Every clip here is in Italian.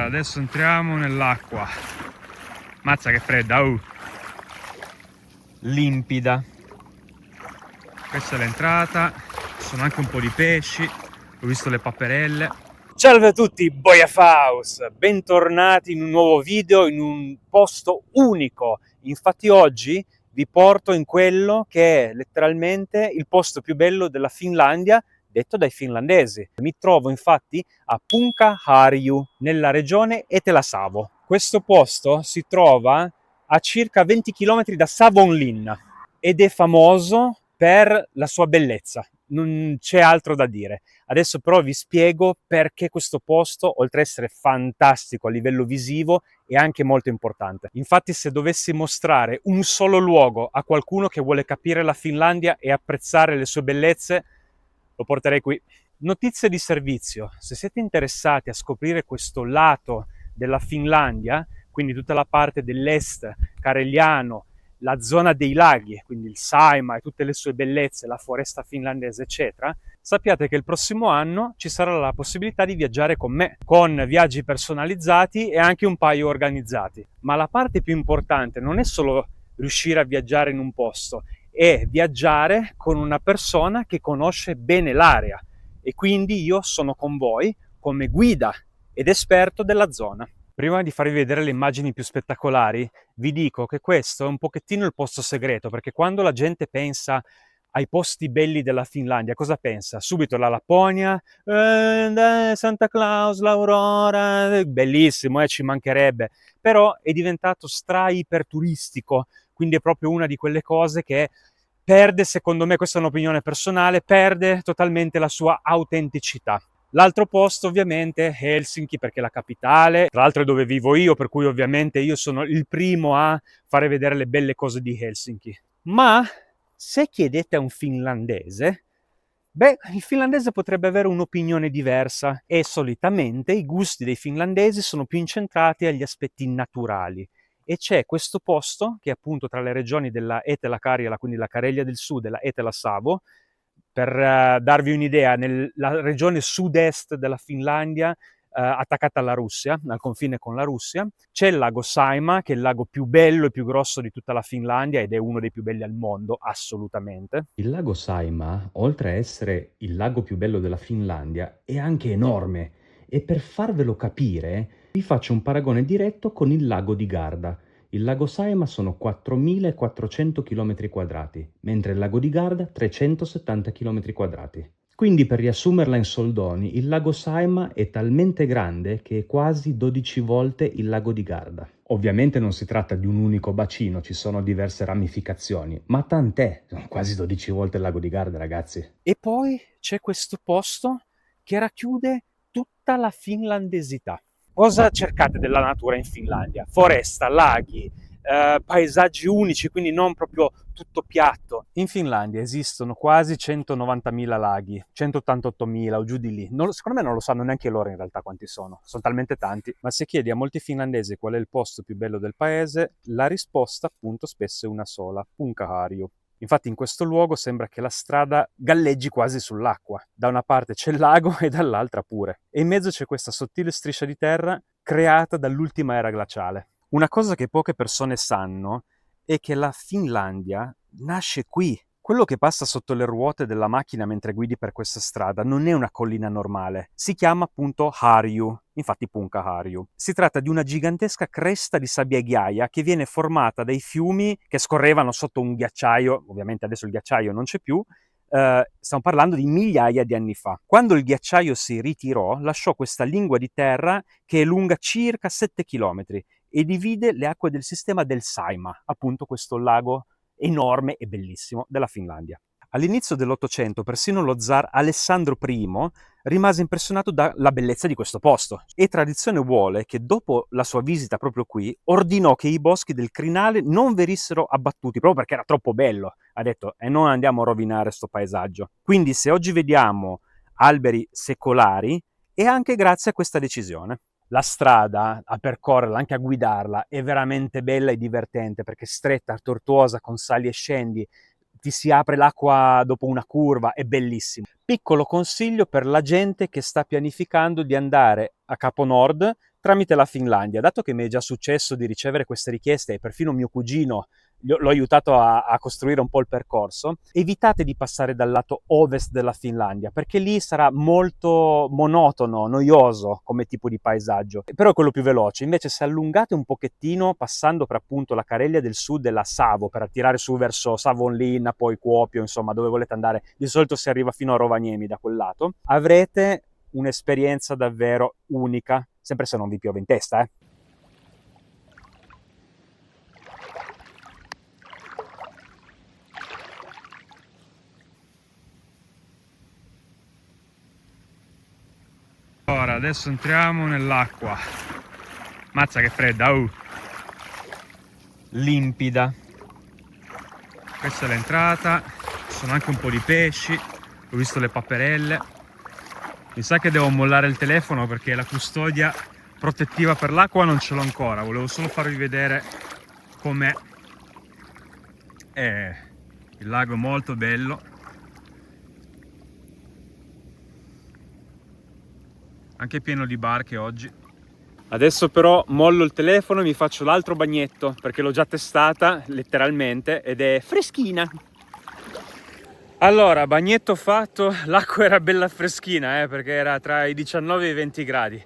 adesso entriamo nell'acqua. Mazza che fredda, limpida. Questa è l'entrata, ci sono anche un po' di pesci, ho visto le paperelle. Salve a tutti, Boiafaus! Bentornati in un nuovo video, in un posto unico. Infatti oggi vi porto in quello che è letteralmente il posto più bello della Finlandia, detto dai finlandesi. Mi trovo infatti a Punkaharju, nella regione Eteläsavo. Questo posto si trova a circa 20 km da Savonlinna ed è famoso per la sua bellezza, non c'è altro da dire. Adesso però vi spiego perché questo posto, oltre ad essere fantastico a livello visivo, è anche molto importante. Infatti, se dovessi mostrare un solo luogo a qualcuno che vuole capire la Finlandia e apprezzare le sue bellezze, lo porterei qui. Notizie di servizio: se siete interessati a scoprire questo lato della Finlandia, quindi tutta la parte dell'est careliano, la zona dei laghi, quindi il Saimaa e tutte le sue bellezze, la foresta finlandese, eccetera, sappiate che il prossimo anno ci sarà la possibilità di viaggiare con me, con viaggi personalizzati e anche un paio organizzati. Ma la parte più importante non è solo riuscire a viaggiare in un posto, è viaggiare con una persona che conosce bene l'area, e quindi io sono con voi come guida ed esperto della zona. Prima di farvi vedere le immagini più spettacolari, vi dico che questo è un pochettino il posto segreto, perché quando la gente pensa ai posti belli della Finlandia, cosa pensa? Subito la Lapponia, Santa Claus, l'Aurora, bellissimo, ci mancherebbe, però è diventato iperturistico, quindi è proprio una di quelle cose che perde, secondo me, questa è un'opinione personale, perde totalmente la sua autenticità. L'altro posto ovviamente è Helsinki, perché è la capitale, tra l'altro è dove vivo io, per cui ovviamente io sono il primo a fare vedere le belle cose di Helsinki. Ma se chiedete a un finlandese, il finlandese potrebbe avere un'opinione diversa, e solitamente i gusti dei finlandesi sono più incentrati agli aspetti naturali. E c'è questo posto, che è appunto tra le regioni della Etelä-Karjala, quindi la Carelia del Sud e la Etelä-Savo. Per darvi un'idea, nella regione sud-est della Finlandia, attaccata alla Russia, al confine con la Russia, c'è il lago Saimaa, che è il lago più bello e più grosso di tutta la Finlandia ed è uno dei più belli al mondo, assolutamente. Il lago Saimaa, oltre a essere il lago più bello della Finlandia, è anche enorme e per farvelo capire vi faccio un paragone diretto con il lago di Garda. Il lago Saimaa sono 4.400 km², mentre il lago di Garda 370 km². Quindi per riassumerla in soldoni, il lago Saimaa è talmente grande che è quasi 12 volte il lago di Garda. Ovviamente non si tratta di un unico bacino, ci sono diverse ramificazioni, ma tant'è, sono quasi 12 volte il lago di Garda, ragazzi. E poi c'è questo posto che racchiude tutta la finlandesità. Cosa cercate della natura in Finlandia? Foresta, laghi, paesaggi unici, quindi non proprio tutto piatto. In Finlandia esistono quasi 190.000 laghi, 188.000 o giù di lì. Secondo me non lo sanno neanche loro in realtà quanti sono talmente tanti. Ma se chiedi a molti finlandesi qual è il posto più bello del paese, la risposta appunto spesso è una sola: Punkaharju. Infatti in questo luogo sembra che la strada galleggi quasi sull'acqua. Da una parte c'è il lago e dall'altra pure. E in mezzo c'è questa sottile striscia di terra creata dall'ultima era glaciale. Una cosa che poche persone sanno è che la Finlandia nasce qui. Quello che passa sotto le ruote della macchina mentre guidi per questa strada non è una collina normale, si chiama appunto Harju, infatti Punkaharju. Si tratta di una gigantesca cresta di sabbia e ghiaia che viene formata dai fiumi che scorrevano sotto un ghiacciaio, ovviamente adesso il ghiacciaio non c'è più, stiamo parlando di migliaia di anni fa. Quando il ghiacciaio si ritirò, lasciò questa lingua di terra che è lunga circa 7 km e divide le acque del sistema del Saimaa, appunto questo lago enorme e bellissimo della Finlandia. All'inizio dell'Ottocento persino lo zar Alessandro I rimase impressionato dalla bellezza di questo posto e tradizione vuole che dopo la sua visita proprio qui ordinò che i boschi del crinale non venissero abbattuti proprio perché era troppo bello. Ha detto: e non andiamo a rovinare questo paesaggio. Quindi se oggi vediamo alberi secolari è anche grazie a questa decisione. La strada, a percorrerla, anche a guidarla, è veramente bella e divertente perché è stretta, tortuosa, con sali e scendi, ti si apre l'acqua dopo una curva, è bellissimo. Piccolo consiglio per la gente che sta pianificando di andare a Capo Nord, tramite la Finlandia. Dato che mi è già successo di ricevere queste richieste e perfino mio cugino l'ho aiutato a costruire un po' il percorso, evitate di passare dal lato ovest della Finlandia, perché lì sarà molto monotono, noioso come tipo di paesaggio, però è quello più veloce. Invece se allungate un pochettino, passando per appunto la Carelia del Sud e la Savo, per attirare su verso Savonlinna, poi Kuopio, insomma dove volete andare, di solito si arriva fino a Rovaniemi da quel lato, avrete un'esperienza davvero unica, sempre se non vi piove in testa, eh. Ora, adesso entriamo nell'acqua. Mazza che fredda, Limpida. Questa è l'entrata, ci sono anche un po' di pesci, ho visto le paperelle. Mi sa che devo mollare il telefono perché la custodia protettiva per l'acqua non ce l'ho ancora. Volevo solo farvi vedere com'è. Il lago è molto bello. Anche pieno di barche oggi. Adesso però mollo il telefono e mi faccio l'altro bagnetto perché l'ho già testata letteralmente ed è freschina. Allora, bagnetto fatto, l'acqua era bella freschina perché era tra i 19 e i 20 gradi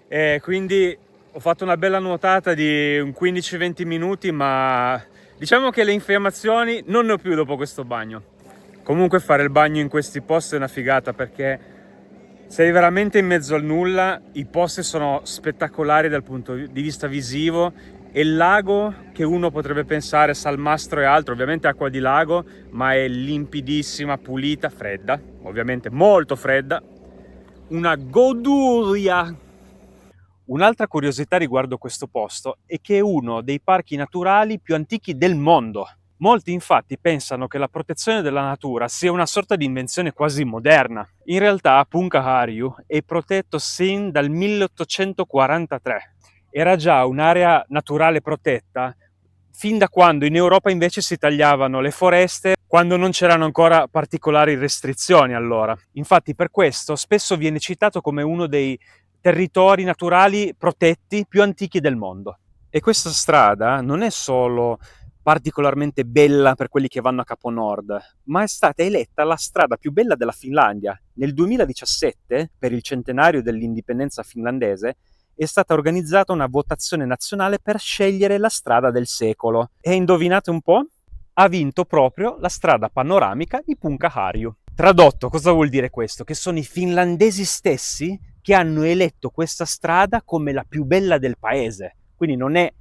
e quindi ho fatto una bella nuotata di un 15-20 minuti, ma diciamo che le infiammazioni non ne ho più dopo questo bagno. Comunque fare il bagno in questi posti è una figata perché sei veramente in mezzo al nulla, i posti sono spettacolari dal punto di vista visivo e il lago, che uno potrebbe pensare salmastro e altro, ovviamente acqua di lago, ma è limpidissima, pulita, fredda, ovviamente molto fredda, una goduria. Un'altra curiosità riguardo questo posto è che è uno dei parchi naturali più antichi del mondo. Molti infatti pensano che la protezione della natura sia una sorta di invenzione quasi moderna. In realtà Punkaharju è protetto sin dal 1843. Era già un'area naturale protetta fin da quando in Europa invece si tagliavano le foreste, quando non c'erano ancora particolari restrizioni allora. Infatti per questo spesso viene citato come uno dei territori naturali protetti più antichi del mondo. E questa strada non è solo particolarmente bella per quelli che vanno a Capo Nord, ma è stata eletta la strada più bella della Finlandia. Nel 2017, per il centenario dell'indipendenza finlandese, è stata organizzata una votazione nazionale per scegliere la strada del secolo. E indovinate un po'? Ha vinto proprio la strada panoramica di Punkaharju. Tradotto, cosa vuol dire questo? Che sono i finlandesi stessi che hanno eletto questa strada come la più bella del paese. Quindi non è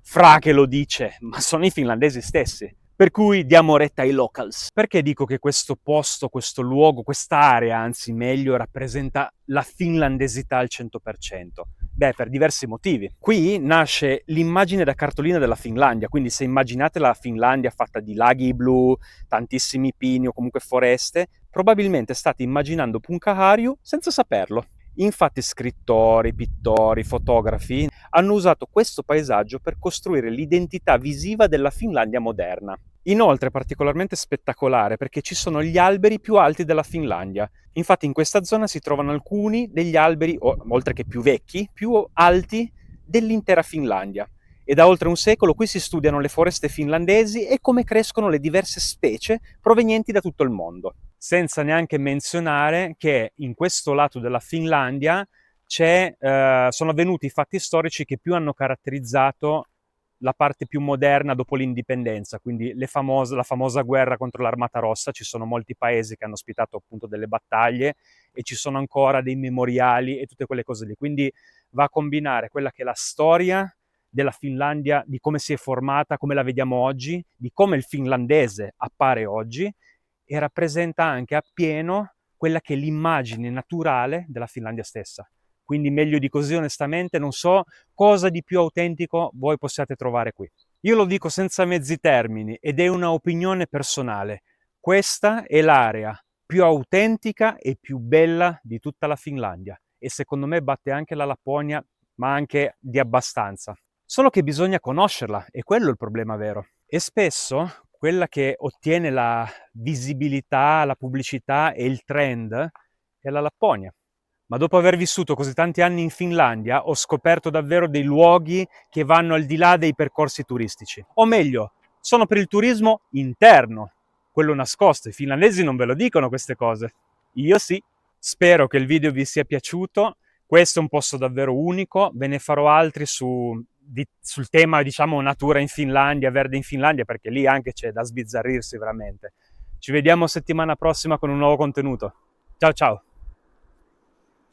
Fra che lo dice, ma sono i finlandesi stessi. Per cui diamo retta ai locals. Perché dico che questo posto, questo luogo, quest'area, anzi meglio, rappresenta la finlandesità al 100%? Beh, per diversi motivi. Qui nasce l'immagine da cartolina della Finlandia, quindi se immaginate la Finlandia fatta di laghi blu, tantissimi pini o comunque foreste, probabilmente state immaginando Punkaharju senza saperlo. Infatti scrittori, pittori, fotografi hanno usato questo paesaggio per costruire l'identità visiva della Finlandia moderna. Inoltre è particolarmente spettacolare perché ci sono gli alberi più alti della Finlandia. Infatti in questa zona si trovano alcuni degli alberi, oltre che più vecchi, più alti dell'intera Finlandia. E da oltre un secolo qui si studiano le foreste finlandesi e come crescono le diverse specie provenienti da tutto il mondo. Senza neanche menzionare che in questo lato della Finlandia sono avvenuti i fatti storici che più hanno caratterizzato la parte più moderna dopo l'indipendenza, quindi la famosa guerra contro l'Armata Rossa. Ci sono molti paesi che hanno ospitato appunto delle battaglie e ci sono ancora dei memoriali e tutte quelle cose lì. Quindi va a combinare quella che è la storia della Finlandia, di come si è formata, come la vediamo oggi, di come il finlandese appare oggi, e rappresenta anche appieno quella che è l'immagine naturale della Finlandia stessa. Quindi meglio di così onestamente non so cosa di più autentico voi possiate trovare qui. Io lo dico senza mezzi termini ed è una opinione personale. Questa è l'area più autentica e più bella di tutta la Finlandia e secondo me batte anche la Lapponia, ma anche di abbastanza. Solo che bisogna conoscerla, e quello è il problema vero. E spesso quella che ottiene la visibilità, la pubblicità e il trend è la Lapponia. ma dopo aver vissuto così tanti anni in Finlandia ho scoperto davvero dei luoghi che vanno al di là dei percorsi turistici. O meglio, sono per il turismo interno, quello nascosto. I finlandesi non ve lo dicono queste cose. Io sì. Spero che il video vi sia piaciuto. Questo è un posto davvero unico. Ve ne farò altri sul tema, diciamo, natura in Finlandia, verde in Finlandia, perché lì anche c'è da sbizzarrirsi veramente. Ci vediamo settimana prossima con un nuovo contenuto. Ciao ciao!